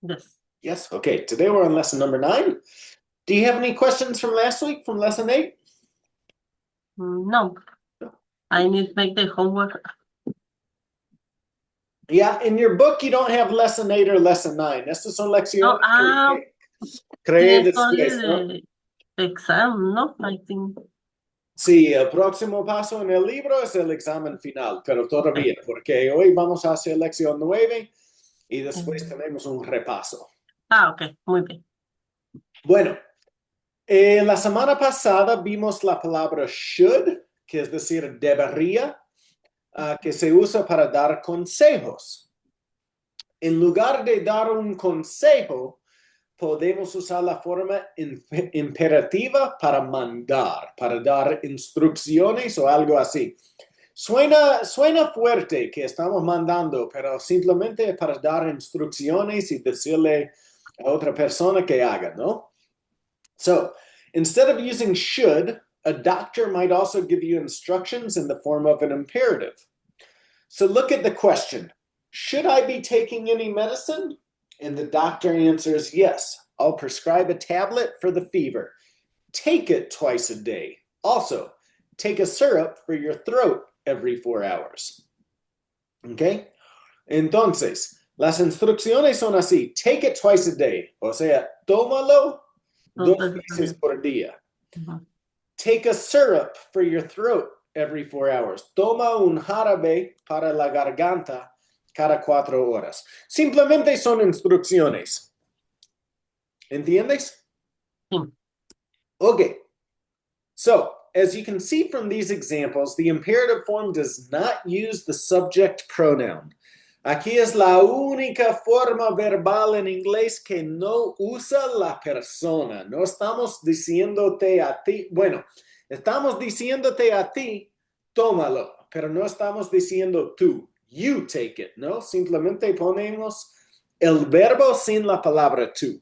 Yes. Yes, okay. Today we're on lesson number 9. Do you have any questions from last week, from lesson 8? No. I need to make the homework. Yeah, in your book you don't have lesson 8 or lesson 9. Estas son lecciones It's después, only ¿no? the exam, no? I think. Sí, el próximo paso en el libro es el examen final, pero todavía, porque hoy vamos a hacer lección 9 y después tenemos un repaso. Ok, muy bien. Bueno, la semana pasada vimos la palabra should, que es decir, debería, que se usa para dar consejos. En lugar de dar un consejo, podemos usar la forma imperativa para mandar, para dar instrucciones o algo así. Suena fuerte que estamos mandando, pero simplemente para dar instrucciones y decirle a otra persona que haga, ¿no? So, instead of using should, a doctor might also give you instructions in the form of an imperative. So look at the question. Should I be taking any medicine? And the doctor answers, yes, I'll prescribe a tablet for the fever. Take it twice a day. Also, take a syrup for your throat every 4 hours. Okay? Entonces, las instrucciones son así. Take it twice a day. O sea, tómalo 2 veces por día. Take a syrup for your throat every 4 hours. Toma un jarabe para la garganta cada 4 horas. Simplemente son instrucciones. ¿Entiendes? Okay. So, as you can see from these examples, the imperative form does not use the subject pronoun. Aquí es la única forma verbal en inglés que no usa la persona. No estamos diciéndote a ti, bueno, estamos diciéndote a ti, tómalo, pero no estamos diciendo tú. You take it, ¿no? Simplemente ponemos el verbo sin la palabra tú.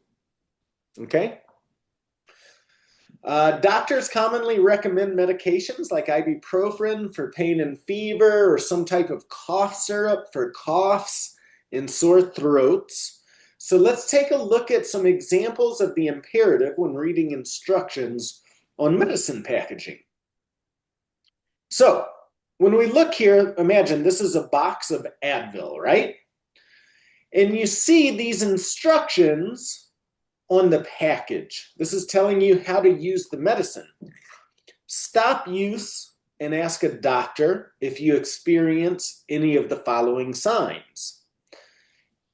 Okay? Doctors commonly recommend medications like ibuprofen for pain and fever or some type of cough syrup for coughs and sore throats. So let's take a look at some examples of the imperative when reading instructions on medicine packaging. So when we look here, imagine this is a box of Advil, right? And you see these instructions on the package. This is telling you how to use the medicine. Stop use and ask a doctor if you experience any of the following signs.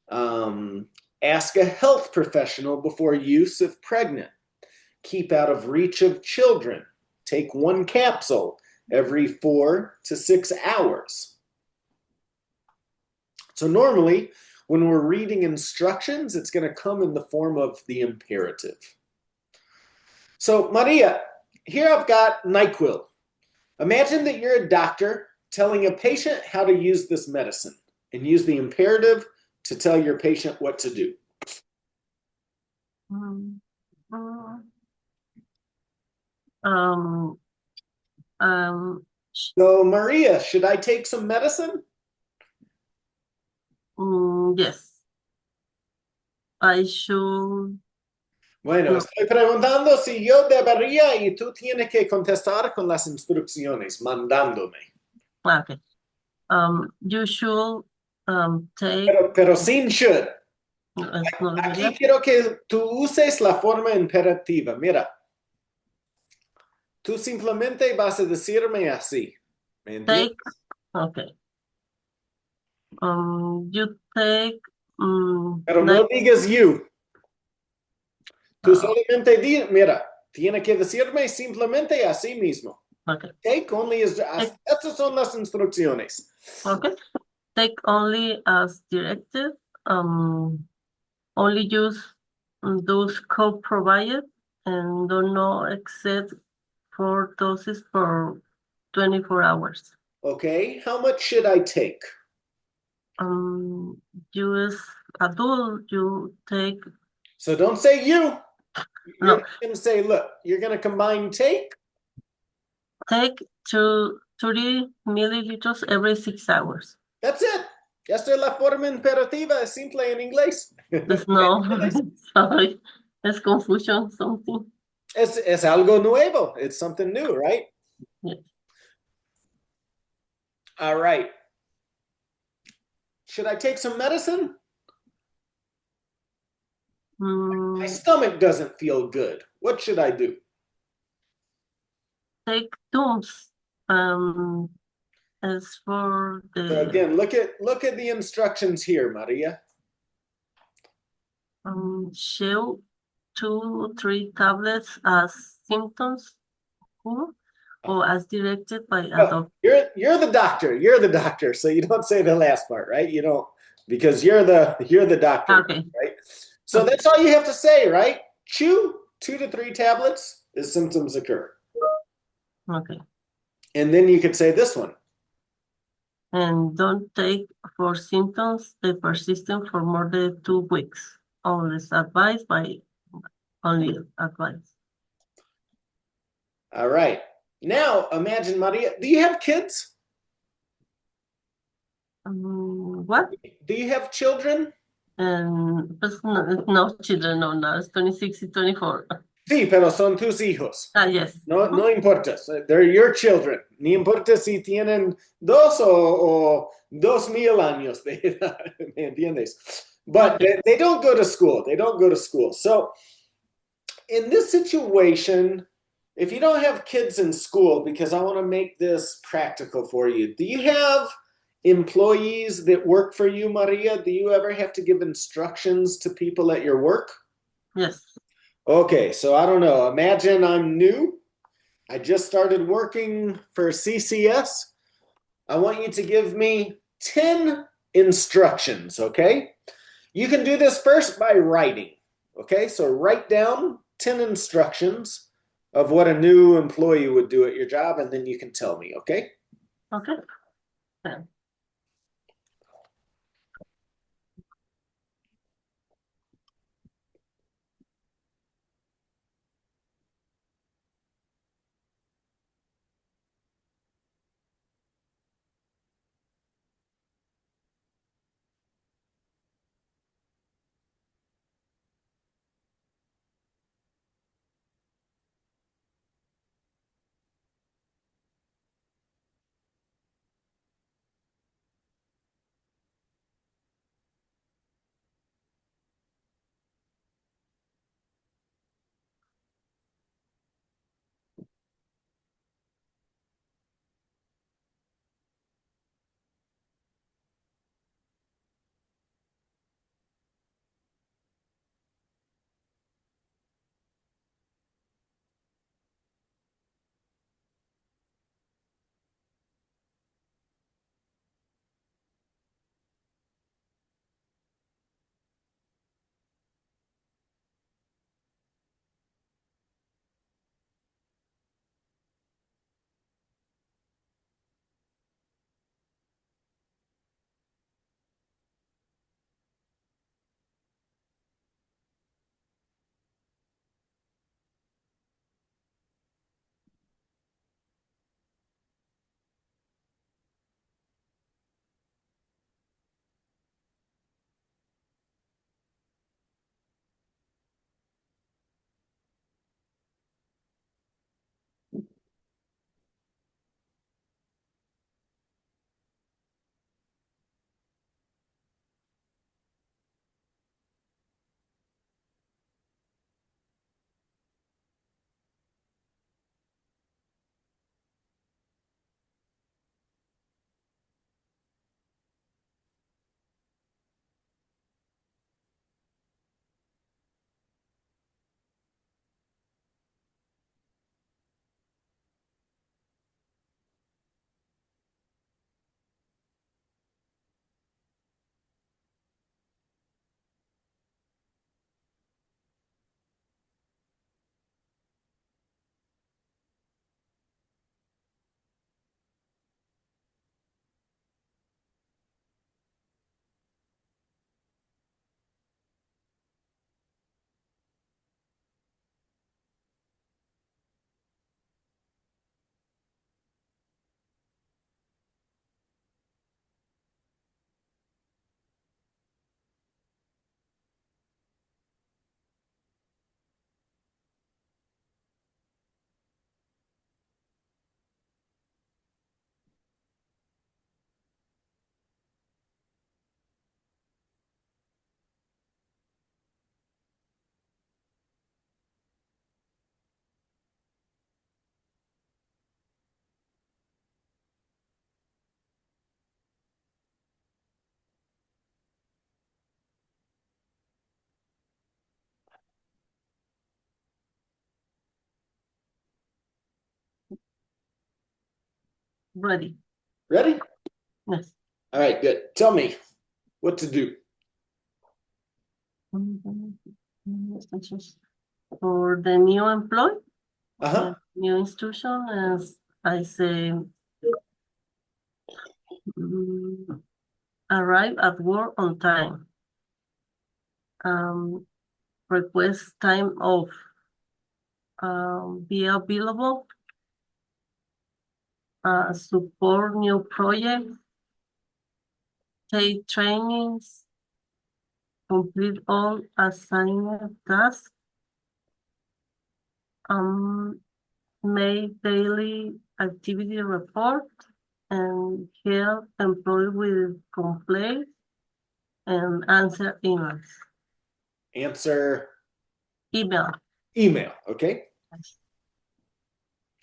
Ask a health professional before use if pregnant. Keep out of reach of children. Take 1 capsule every 4 to 6 hours. So normally, when we're reading instructions, it's going to come in the form of the imperative. So, Maria, here I've got NyQuil. Imagine that you're a doctor telling a patient how to use this medicine and use the imperative to tell your patient what to do. So, Maria, should I take some medicine? Yes. I should. Bueno, No. estoy preguntando si yo debería y tú tienes que contestar con las instrucciones, mandándome. Okay. You should take. Pero sin should. No Aquí quiero que tú uses la forma imperativa. Mira, tú simplemente vas a decirme así. ¿Me entiendes? Take. Okay. You take. Pero no digas you. Tú solamente mira, tiene que decirme simplemente así mismo. Okay. Take only is, estas son las instrucciones. Okay. Take only as directed. Only use those code provided and do not exceed 4 doses for 24 hours. Okay, how much should I take? You as adult, you take. So don't say you. You're No. going to say, look, you're going to combine take. Take 30 milliliters every 6 hours. That's it. Esta es la forma imperativa, es simple en inglés. Pues no, sorry, it's confusion something. Es algo nuevo. It's something new, right? Yes. All right. Should I take some medicine? My Mm, stomach doesn't feel good. What should I do? take Tums. As for So the again, look at the instructions here, Maria. show 2, 3 tablets as symptoms or as directed by a Well, doctor. you're the doctor. You're the doctor. So you don't say the last part, right? You don't because you're the doctor, Okay, right? So okay. that's all you have to say, right? Chew 2 to 3 tablets as symptoms occur. Okay. And then you could say this one. And don't take for symptoms that persistent for more than 2 weeks. Unless advised by only advice. All right. Now imagine, Maria, do you have kids? What? Do you have children? And pues no children, no, now it's 26 y 24. Sí, pero son tus hijos. Yes. No, no importa. They're your children. Ni importa si tienen 2 o 2000 años de edad. ¿Me entiendes? But Okay. they don't go to school. They don't go to school. So in this situation, if you don't have kids in school, because I want to make this practical for you, do you have employees that work for you, Maria? Do you ever have to give instructions to people at your work? Yes. Okay, so I don't know. Imagine I'm new. I just started working for CCS. I want you to give me 10 instructions, okay? You can do this first by writing, okay? So write down 10 instructions of what a new employee would do at your job, and then you can tell me, okay? Okay. Yeah. Ready. Ready? Yes. All right, good. Tell me what to do. For the new employee, Uh-huh. new instruction, as I say, arrive at work on time. Request time off. Be available. Support new projects. Take trainings. Complete all assigned tasks. Make daily activity report and help employee with complaints and answer emails. Answer Email. email, okay?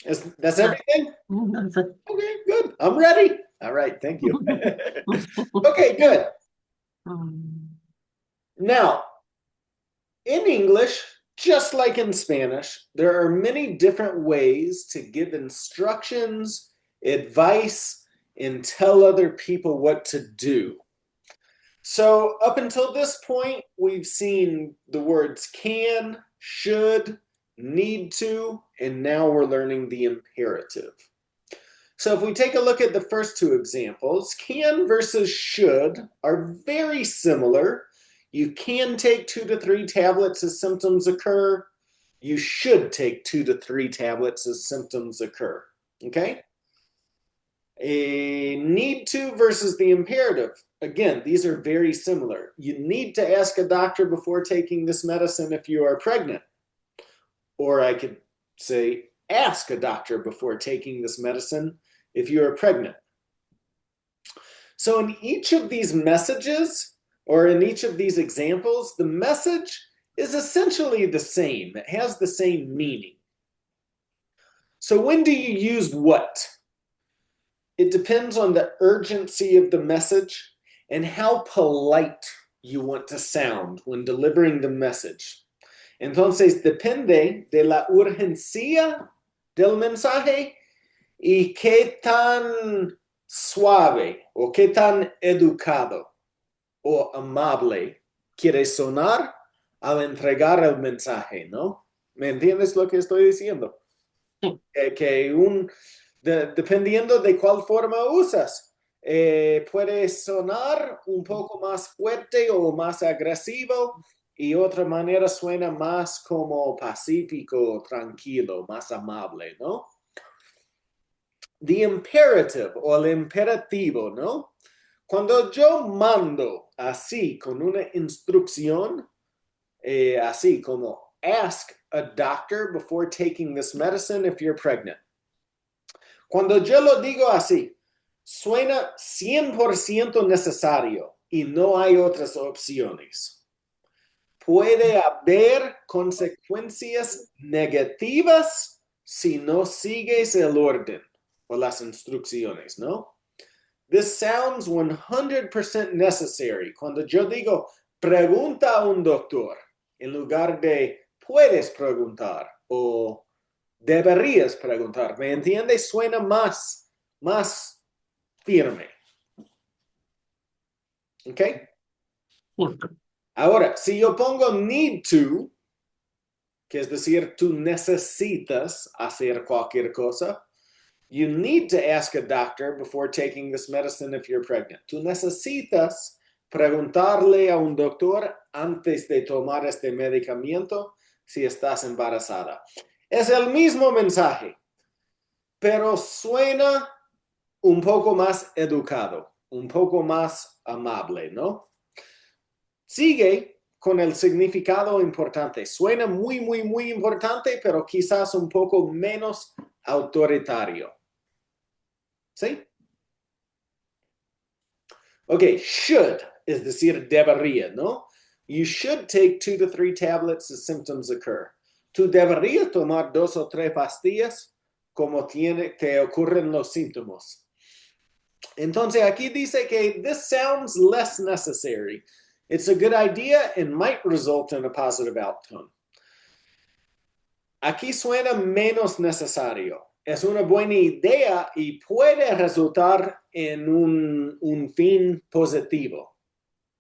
That's everything? That's it. Okay, good. I'm ready. All right, thank you. Okay, good. Now, in English, just like in Spanish, there are many different ways to give instructions, advice, and tell other people what to do. So up until this point, we've seen the words can, should, need to, and now we're learning the imperative. So if we take a look at the first two examples, can versus should are very similar. You can take 2 to 3 tablets as symptoms occur. You should take 2 to 3 tablets as symptoms occur. Okay? A need to versus the imperative. Again, these are very similar. You need to ask a doctor before taking this medicine if you are pregnant. Or I could say, ask a doctor before taking this medicine if you are pregnant. So in each of these messages, or in each of these examples, the message is essentially the same. It has the same meaning. So when do you use what? It depends on the urgency of the message and how polite you want to sound when delivering the message. Entonces, depende de la urgencia del mensaje y qué tan suave o qué tan educado o amable quiere sonar al entregar el mensaje, ¿no? ¿Me entiendes lo que estoy diciendo? Sí. Dependiendo de cuál forma usas, puede sonar un poco más fuerte o más agresivo y otra manera suena más como pacífico, tranquilo, más amable, ¿no? The imperative o el imperativo, ¿no? Cuando yo mando así con una instrucción, así como ask a doctor before taking this medicine if you're pregnant. Cuando yo lo digo así, suena 100% necesario y no hay otras opciones. Puede haber consecuencias negativas si no sigues el orden o las instrucciones, ¿no? This sounds 100% necessary. Cuando yo digo pregunta a un doctor en lugar de puedes preguntar o deberías preguntar, ¿me entiendes? Suena más firme. ¿Ok? Ahora, si yo pongo need to, que es decir, tú necesitas hacer cualquier cosa, you need to ask a doctor before taking this medicine if you're pregnant. Tú necesitas preguntarle a un doctor antes de tomar este medicamento si estás embarazada. Es el mismo mensaje, pero suena un poco más educado, un poco más amable, ¿no? Sigue con el significado importante. Suena muy importante, pero quizás un poco menos autoritario. ¿Sí? Ok, should, es decir, debería, ¿no? You should take 2 to 3 tablets as symptoms occur. Tú deberías tomar 2 o 3 pastillas como te ocurren los síntomas. Entonces aquí dice que this sounds less necessary. It's a good idea and might result in a positive outcome. Aquí suena menos necesario. es una buena idea y puede resultar en un fin positivo,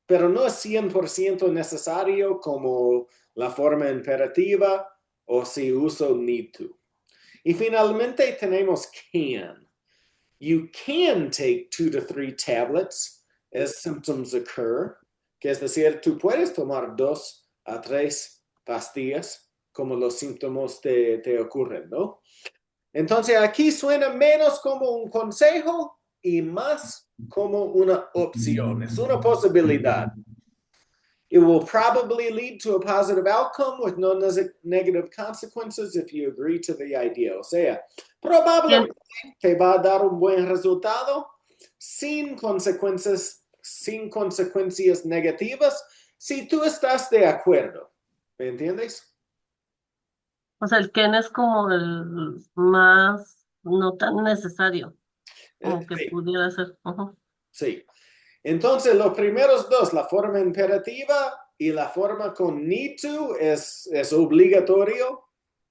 pero no es 100% necesario como la forma imperativa o si uso need to. Y finalmente tenemos can. You can take 2 to 3 tablets as symptoms occur, que es decir, tú puedes tomar 2 a 3 pastillas como los síntomas te ocurren, ¿no? Entonces aquí suena menos como un consejo y más como una opción. Es una posibilidad. It will probably lead to a positive outcome with no negative consequences if you agree to the idea. O sea, Tien- probablemente te va a dar un buen resultado sin consecuencias negativas si tú estás de acuerdo. ¿Me entiendes? o sea, el Ken es como el más no tan necesario, como que Sí, pudiera ser. Ujú. sí. Entonces, los primeros dos, la forma imperativa y la forma con need to, es obligatorio,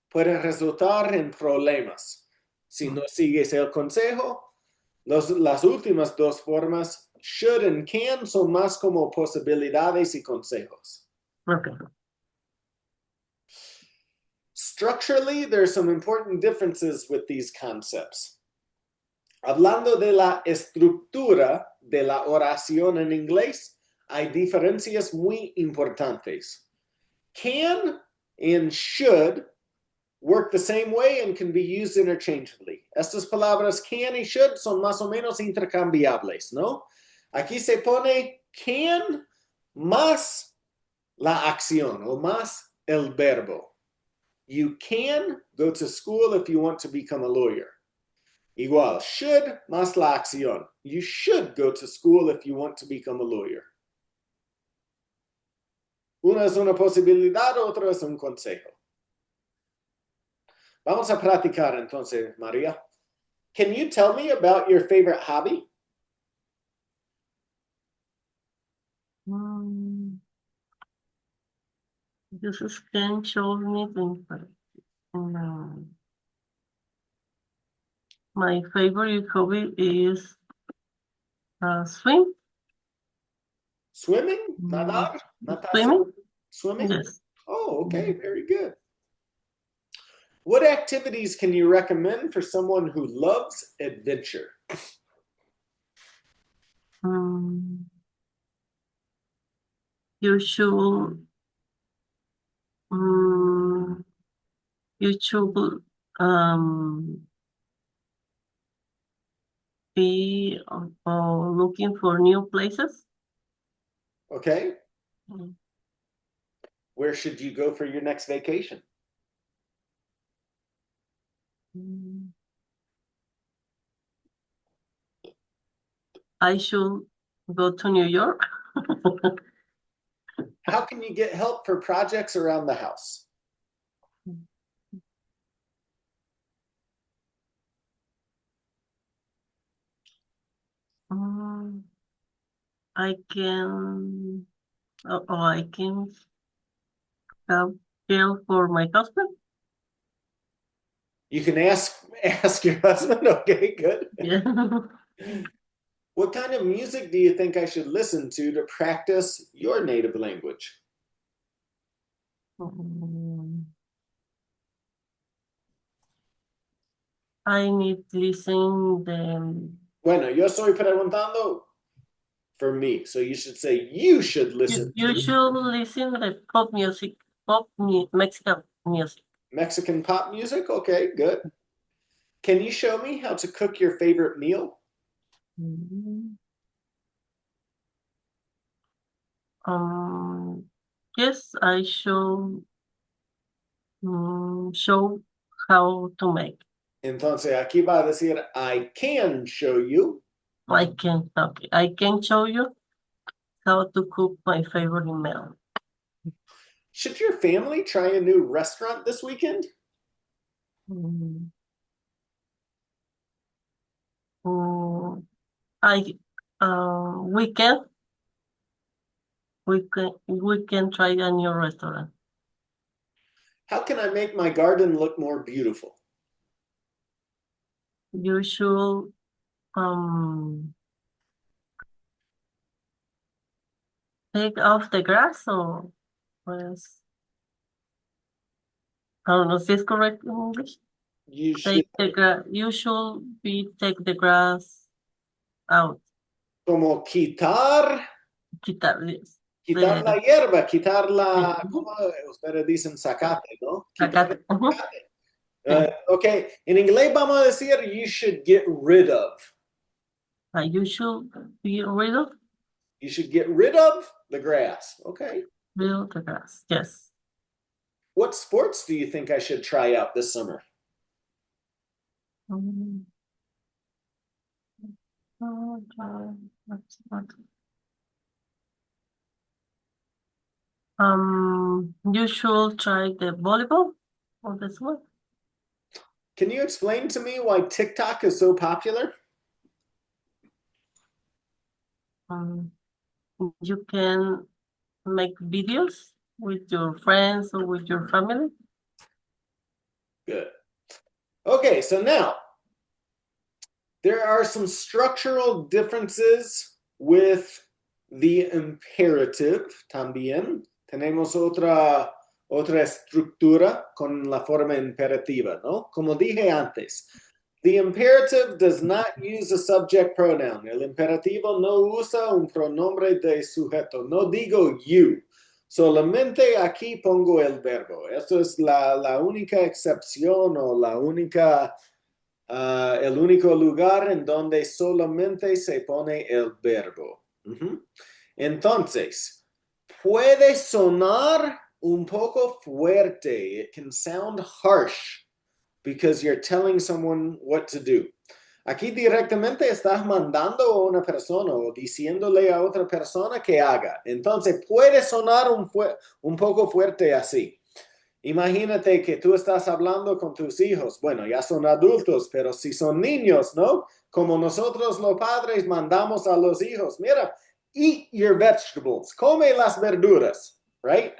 puede resultar en problemas. Si no sigues el consejo, las últimas dos formas, should and can, son más como posibilidades y consejos. Ok. Structurally, there are some important differences with these concepts. Hablando de la estructura de la oración en inglés, hay diferencias muy importantes. Can and should work the same way and can be used interchangeably. Estas palabras can y should son más o menos intercambiables, ¿no? Aquí se pone can más la acción o más el verbo. You can go to school if you want to become a lawyer. Igual, should más la acción. You should go to school if you want to become a lawyer. Una es una posibilidad, otra es un consejo. Vamos a practicar entonces, María. Can you tell me about your favorite hobby? Mm, this is Ken showed me um, my favorite hobby is swim. Swimming? Mm, Nadar? Natación? Swimming? Swimming? Yes. Oh, okay, very good. What activities can you recommend for someone who loves adventure? Mm, you should mm, you should um, be looking for new places. Okay, Mm. where should you go for your next vacation? I should go to New York. How can you get help for projects around the house? Mm, I can, I can have help for my husband. You can ask your husband. Okay, good. Yeah. What kind of music do you think I should listen to practice your native language? Mm, I need listen the Bueno, yo estoy preguntando for me, so you should say you should listen you to should listen the pop music, Mexican music. Mexican pop music. Okay, good. Can you show me how to cook your favorite meal? Mm, Um, yes, I should show how to make. Entonces aquí va a decir I can show you. I can show you how to cook my favorite meal. Should your family try a new restaurant this weekend? Mm, mm, I we can try a new restaurant. How can I make my garden look more beautiful? You should um take off the grass or pues I don't know if it's correct in English. You should, You should be take the grass out. como quitar, Quitar this. quitar la hierba, quitar la, Mhm. ¿cómo ustedes dicen? Zacate, ¿no? Quitar Acá. el zacate. Ok, en inglés vamos a decir you should get rid of. You should be rid of You should get rid of the grass. Okay. the grass. Yes. What sports do you think I should try out this summer? Mm, you should try the volleyball or this one. Can you explain to me why TikTok is so popular? Um, you can make videos with your friends or with your family. Good. Okay, so now there are some structural differences with the imperative también. Tenemos otra estructura con la forma imperativa, ¿no? Como dije antes, the imperative does not use a subject pronoun. El imperativo no usa un pronombre de sujeto. No digo you. Solamente aquí pongo el verbo. Esto es la única excepción o el único lugar en donde solamente se pone el verbo. Entonces, puede sonar un poco fuerte. It can sound harsh because you're telling someone what to do. Aquí directamente estás mandando a una persona o diciéndole a otra persona que haga. Entonces puede sonar un poco fuerte así. Imagínate que tú estás hablando con tus hijos. Bueno, ya son adultos, pero si son niños, ¿no? Como nosotros los padres mandamos a los hijos, mira, eat your vegetables, come las verduras, right?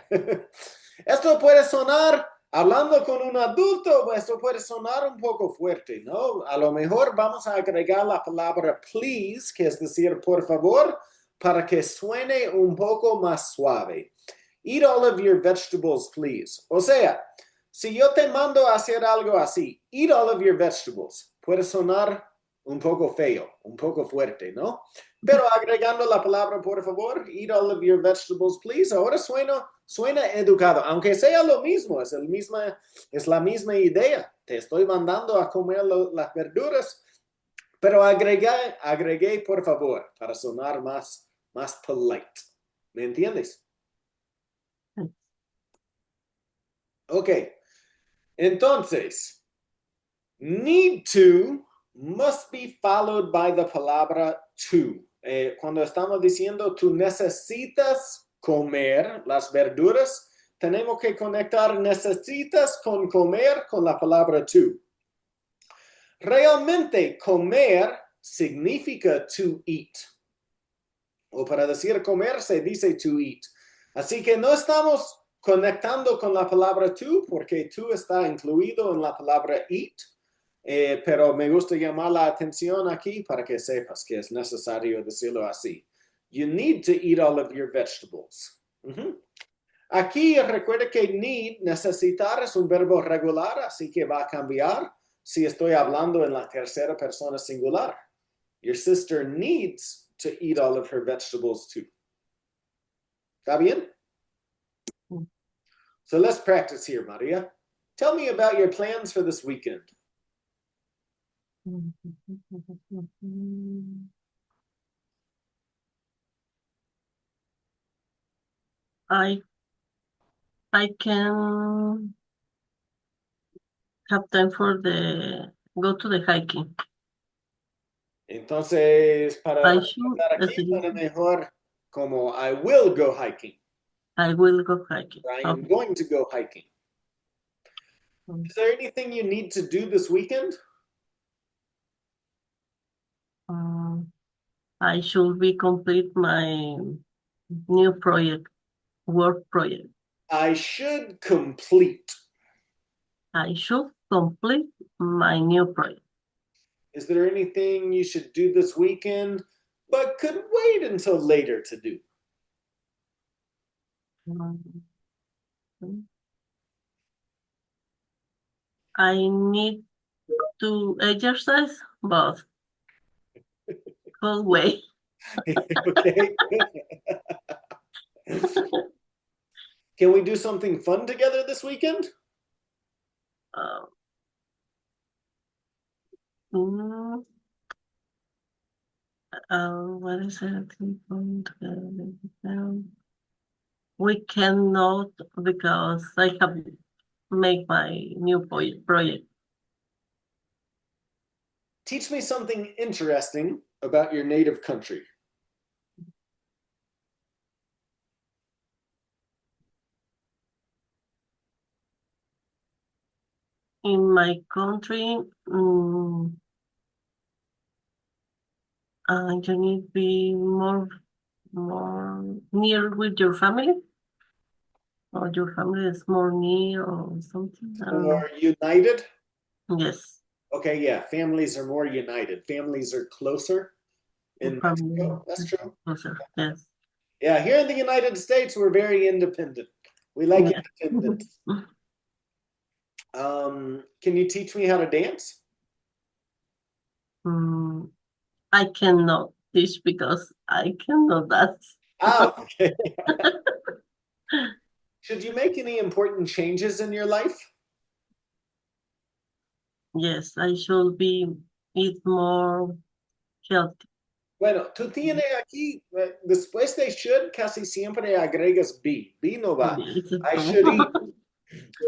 Esto puede sonar, hablando con un adulto, esto puede sonar un poco fuerte, ¿no? A lo mejor vamos a agregar la palabra please, que es decir, por favor, para que suene un poco más suave. Eat all of your vegetables, please. O sea, si yo te mando a hacer algo así, eat all of your vegetables, puede sonar un poco feo, un poco fuerte, ¿no? Pero agregando la palabra, por favor, eat all of your vegetables, please, ahora suena educado, aunque sea lo mismo, es la misma idea. Te estoy mandando a comer las verduras, pero agregué, por favor, para sonar más polite. ¿Me entiendes? Ok, entonces, need to must be followed by the palabra to. Cuando estamos diciendo tú necesitas comer las verduras, tenemos que conectar necesitas con comer con la palabra to. Realmente comer significa to eat. O para decir comer se dice to eat. Así que no estamos conectando con la palabra to porque to está incluido en la palabra eat. Pero me gusta llamar la atención aquí para que sepas que es necesario decirlo así. You need to eat all of your vegetables. Aquí recuerda que need, necesitar, es un verbo regular, así que va a cambiar si estoy hablando en la tercera persona singular. Your sister needs to eat all of her vegetables too. ¿Está bien? So let's practice here, Maria. Tell me about your plans for this weekend. I I can have time for the go to the hiking. Entonces, para I should empezar aquí, suena mejor como I will go hiking. I will go hiking. I am going to go hiking. Is there anything you need to do this weekend? I should be complete my new work project. I should complete. I should complete my new project. Is there anything you should do this weekend, but could wait until later to do? Um, I need to exercise, but could wait. Okay. Can we do something fun together this weekend? Uh, mm, what is it? We cannot because I have made my new project. Teach me something interesting about your native country. In my country, you need to be more near with your family, or your family is more near or something. I don't know. More united? Yes, Okay, yeah, families are more united. Families are closer in family Mexico. That's is true. closer. Yes, Yeah, here in the United States, we're very independent. We like yes. independence. Can you teach me how to dance? Mm, I cannot teach because I cannot dance. Ah, okay. Should you make any important changes in your life? Yes, I should be eat more healthy. Bueno, tú tienes aquí, después de should, casi siempre agregas be. Be no va. It's I no. should eat.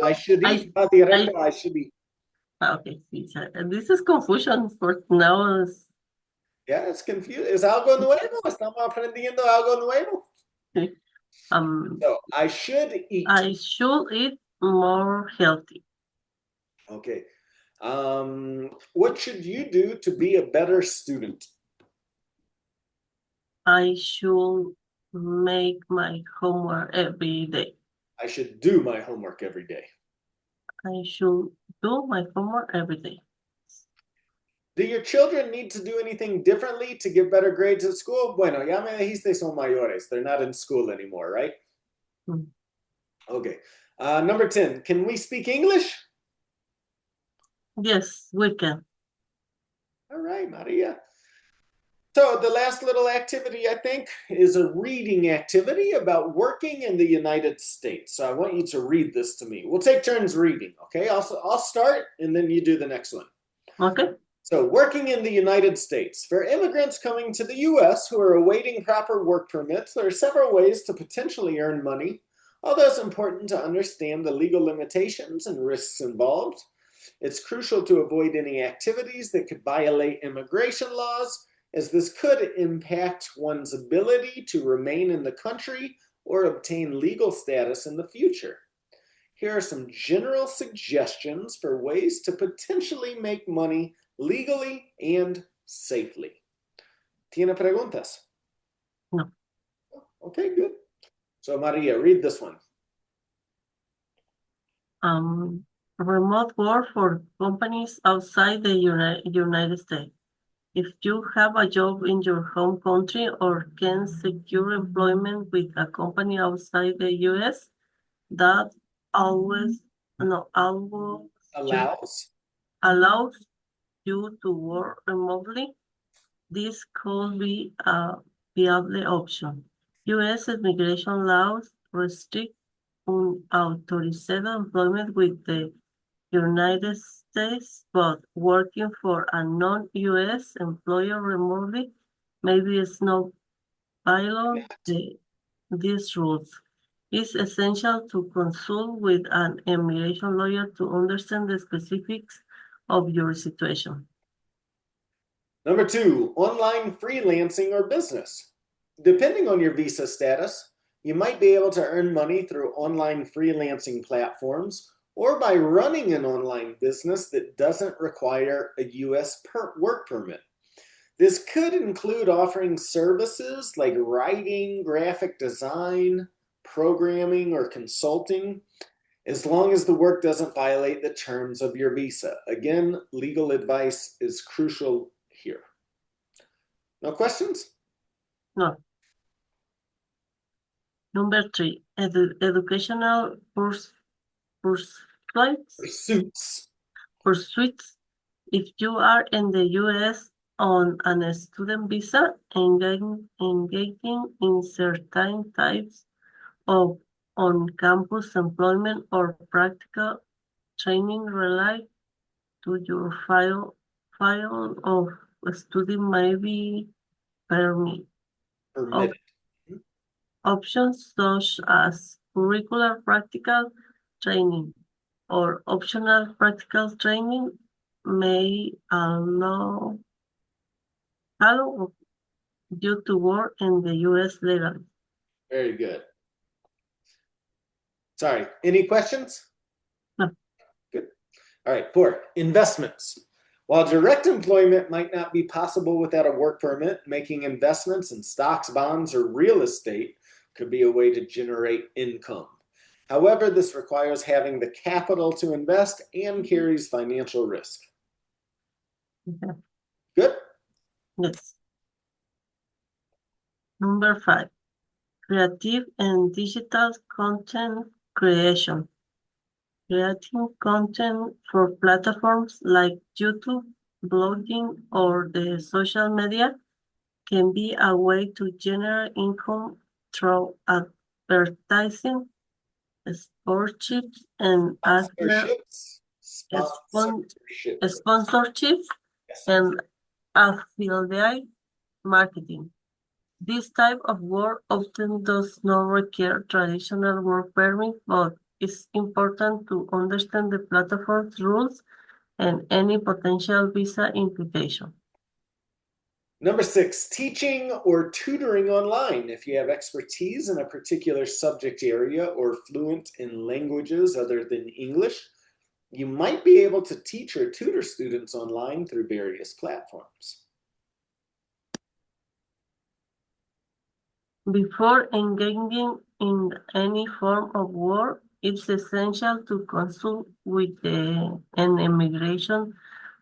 I should eat. Va I directo, I should eat. okay. This is confusion for now. Yeah, it's confused. Es algo nuevo. Estamos aprendiendo algo nuevo. Um, So, I should eat. I should eat more healthy. Okay. What should you do to be a better student? I should make my homework every day. I should do my homework every day. I should do my homework every day. Do your children need to do anything differently to get better grades at school? Bueno, ya me dijiste son mayores. They're not in school anymore, right? Mm. Okay. Number 10, can we speak English? Yes, we can. All right, Maria. So the last little activity, I think, is a reading activity about working in the United States. So I want you to read this to me. We'll take turns reading, okay? I'll start, and then you do the next one. Okay. So working in the United States. For immigrants coming to the U.S. who are awaiting proper work permits, there are several ways to potentially earn money, although it's important to understand the legal limitations and risks involved. It's crucial to avoid any activities that could violate immigration laws, as this could impact one's ability to remain in the country or obtain legal status in the future. Here are some general suggestions for ways to potentially make money legally and safely. ¿Tiene preguntas? No. Okay, good. So Maria, read this one. Remote work for companies outside the United States. If you have a job in your home country or can secure employment with a company outside the US, that always no always Allows. allows you to work remotely. This could be a viable option. US immigration laws restrict unauthorized employment with the United States, but working for a non-US employer remotely maybe is not violate these rules. It's essential to consult with an immigration lawyer to understand the specifics of your situation. Number 2, online freelancing or business. Depending on your visa status, you might be able to earn money through online freelancing platforms or by running an online business that doesn't require a US work permit. This could include offering services like writing, graphic design, programming, or consulting. as long as the work doesn't violate the terms of your visa. Again, legal advice is crucial here. No questions? No. Number 3, educational pursuits. Pursuits. If you are in the U.S. on a student visa, engaging in certain types of on-campus employment or practical training related to your file of study may be permitted. Permitted. Options such as curricular practical training or optional practical training may allow you to work in the U.S. legally. Very good. Sorry, any questions? No. Good. All right, 4, investments. While direct employment might not be possible without a work permit, making investments in stocks, bonds, or real estate could be a way to generate income. However, this requires having the capital to invest and carries financial risk. Okay. Good? Yes. Number 5, creative and digital content creation. Creating content for platforms like YouTube, blogging, or the social media can be a way to generate income through advertising, sponsorships, and Sponsorships. sponsorships Yes. and affiliate marketing. This type of work often does not require traditional work permit, but it's important to understand the platform's rules and any potential visa implication. Number 6, teaching or tutoring online. If you have expertise in a particular subject area or fluent in languages other than English, you might be able to teach or tutor students online through various platforms. Before engaging in any form of work, it's essential to consult with an immigration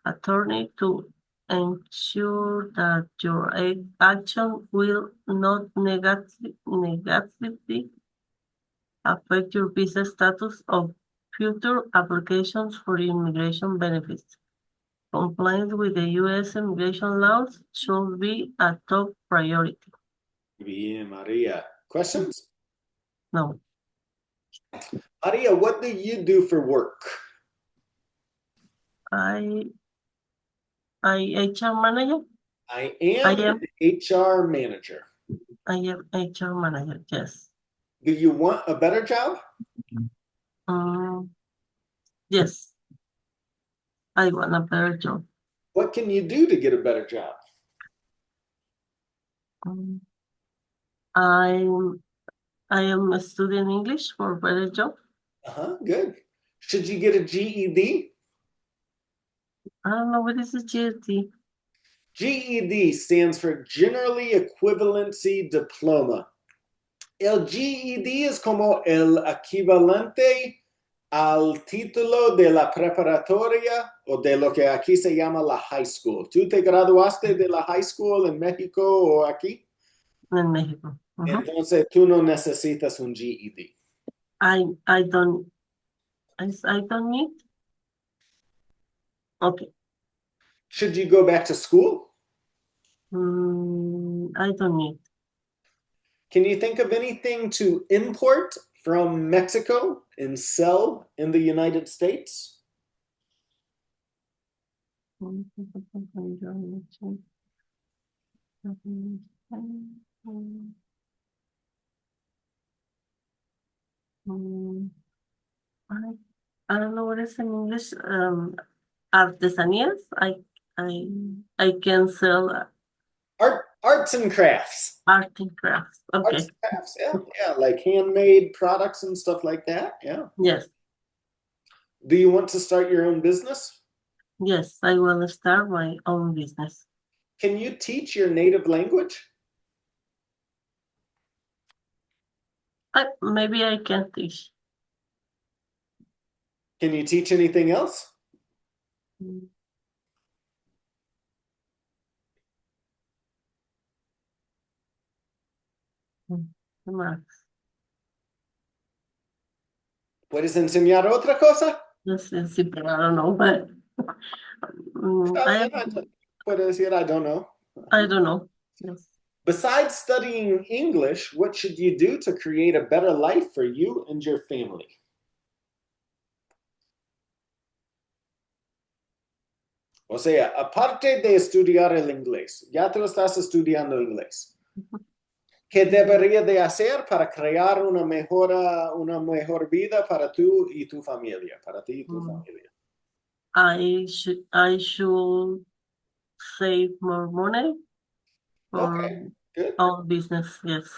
attorney to ensure that your action will not negatively affect your visa status of future applications for immigration benefits. Compliance with the U.S. immigration laws should be a top priority. Bien, Maria. Questions? No. Maria, what do you do for work? I HR manager. I am an HR manager. I am HR manager. Yes. Do you want a better job? Yes. I want a better job. What can you do to get a better job? I am studying English for a better job. Good. Should you get a GED? I don't know what is a GED. GED stands for Generally Equivalency Diploma. El GED es como el equivalente al título de la preparatoria o de lo que aquí se llama la high school. ¿Tú te graduaste de la high school en México o aquí? En México. Entonces tú no necesitas un GED. I don't need. Okay. Should you go back to school? I don't need. Can you think of anything to import from Mexico and sell in the United States? I don't know what is in English. Artesanías. I can sell arts and crafts. Art and crafts. Okay. Arts and crafts, yeah, like handmade products and stuff like that. Yeah. Yes. Do you want to start your own business? Yes, I want to start my own business. Can you teach your native language? Maybe I can teach. Can you teach anything else? ¿Qué más? ¿Puedes enseñar otra cosa? No sé, sí, pero I don't know. But, Puedes decir, I don't know. I don't know. Yes. Besides studying English, what should you do to create a better life for you and your family? O sea, aparte de estudiar el inglés, ya tú estás estudiando inglés. ¿Qué debería de hacer para crear una mejor vida para tú y tu familia? Para ti y tu familia. I should save more money for Okay, good. our business. Yes.